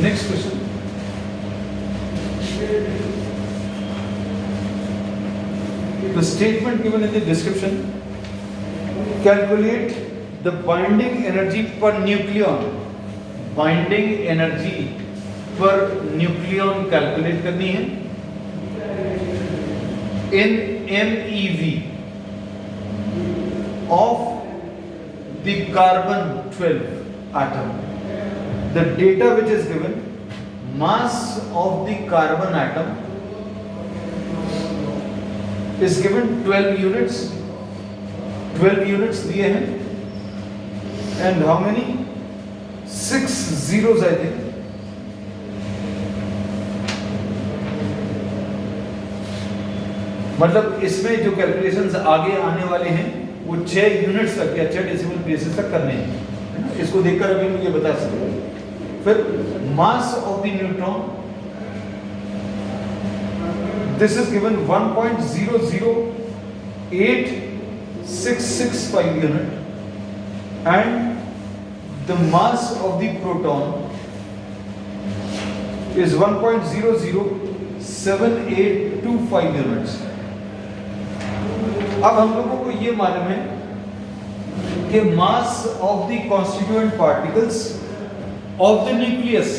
Next question. The statement given in the description, calculate the binding energy per nucleon. Binding energy per nucleon calculate करनी है in MeV of the carbon 12 atom. The data which is given, mass of the carbon atom is given 12 units. 12 units दिए हैं, and how many? 6 zeros I think. मतलब इसमें जो calculations आगे आने वाले हैं वो 6 यूनिट्स तक या 6 डेसिमल प्लेसेस तक करने हैं. इसको देखकर अभी मुझे बता सकते हैं. फिर mass of the neutron, this is given 1.008665 unit, and the mass of the proton is 1.007825 units. अब हम लोगों को ये मालूम है कि mass of the constituent particles of the nucleus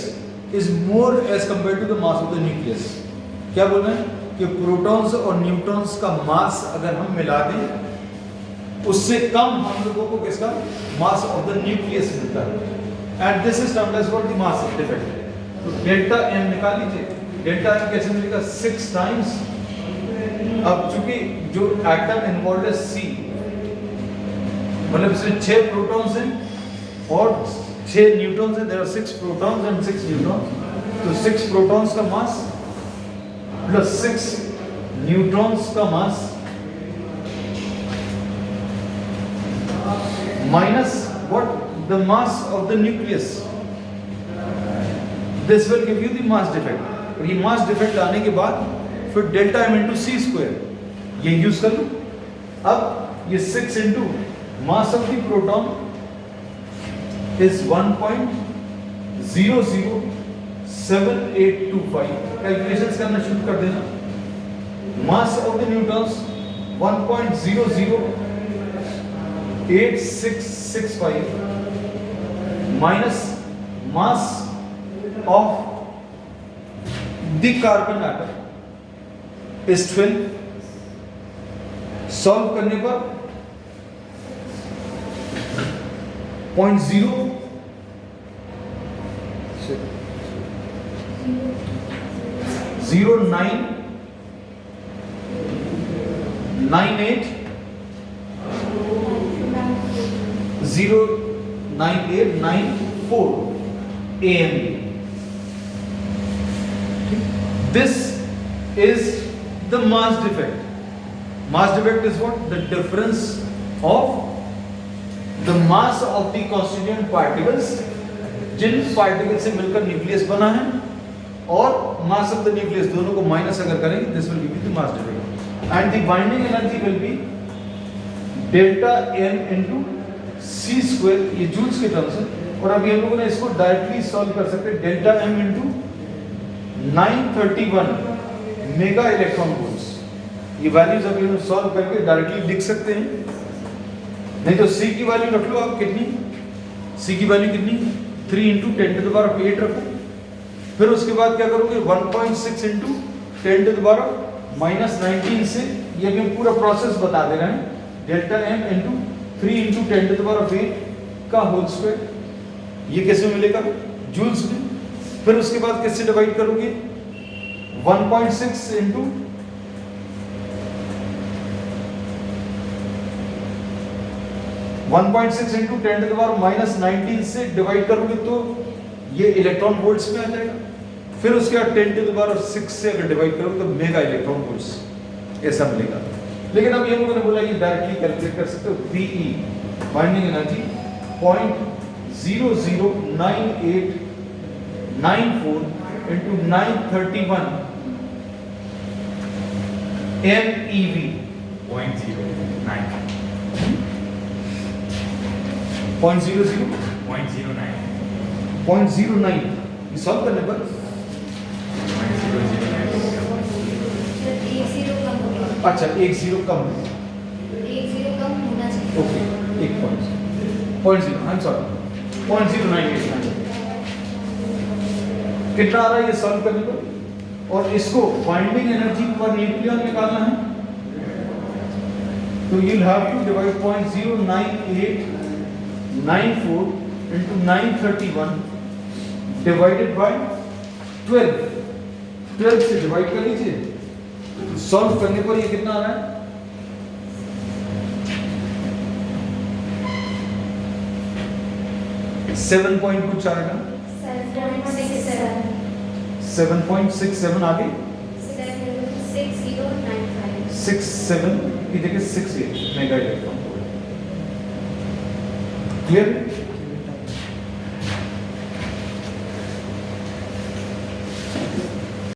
is more as compare to the mass of the nucleus. क्या बोल रहे हैं कि प्रोटॉन्स और न्यूट्रॉन्स का मास अगर हम मिला दें उससे कम हम लोगों को किसका मास ऑफ द न्यूक्लियस मिलता है, and this is termed as what the mass defect. तो डेल्टा एम निकाल लीजिए. डेल्टा एम कैसे मिलेगा? 6 टाइम्स. अब चूंकि जो एटम इन्वॉल्व है सी, मतलब इसमें 6 प्रोटॉन्स हैं और 6 न्यूट्रॉन्स हैं. There are 6 protons and 6 neutrons. तो 6 प्रोटॉन्स का मास प्लस 6 न्यूट्रॉन्स का mass minus what the mass of the nucleus. This will give you the mass defect. और ये मास डिफेक्ट आने के बाद फिर delta M into C square ये यूज कर लो. अब ये 6 into mass of the proton is 1.007825. Calculations करना शुरू कर देना. Mass of the neutrons 1.008665 minus mass of the carbon atom is 12. Solve करने पर 0.0 0998 09894 AMB. This is the mass defect. Mass defect is what? The difference of the mass of the constituent particles, जिन particle से मिलकर nucleus बना है, और मास of the nucleus, दोनों को माइनस अगर करेंगे this will give you the mass defect. And the binding energy will be delta M into C square. ये जूल्स के टर्म्स है. और अभी हम लोगों ने इसको डायरेक्टली सॉल्व कर सकते हैं. Delta M into 931 mega electron volts. ये वैल्यूज अभी हम सॉल्व करके डायरेक्टली लिख सकते हैं. नहीं तो सी की वैल्यू रख लो आप. कितनी सी की वैल्यू कितनी? 3 इंटू 10⁸ रखो. फिर उसके बाद क्या करोगे? 1.6 इंटू 10⁻⁻19 से, ये भी हम पूरा प्रोसेस बता दे रहे हैं. डेल्टा एम इंटू 3 इंटू 10⁸ का होल स्क्वायर. ये कैसे मिलेगा? जूल्स में. फिर उसके बाद किससे डिवाइड करोगे? 1.6 इंटू 10⁻⁻19 से डिवाइड करोगे तो ये इलेक्ट्रॉन वोल्ट्स में आ जाएगा. फिर उसके बाद 10⁻6 से अगर डिवाइड करोगे तो मेगा इलेक्ट्रॉन वोल्ट्स ऐसा मिलेगा. लेकिन अब ये लोगों ने बोला ये डायरेक्टली कैलकुलेट कर सकते हो. BE binding energy 0.009894 into 931 MeV. 0.09. 0.00 0.09. 0.09 ये सॉल्व करने पर 1 0 कम हो गया, अच्छा 1 0 कम है 1 0 कम होना चाहिए। ओके 1 0 आई एम सॉरी 0.0989 कितना आ रहा है ये सॉल्व करने पर और इसको बाइंडिंग एनर्जी पर न्यूक्लियन निकालना है तो you will have to divide 0.09894 into 931 divided by 12 से डिवाइड कर लीजिए सॉल्व करने पर ये कितना आ रहा है 7 पॉइंट कुछ आएगा 7.67 आगे 76095। 67 की जगह 68 मेगा इलेक्ट्रॉन क्लियर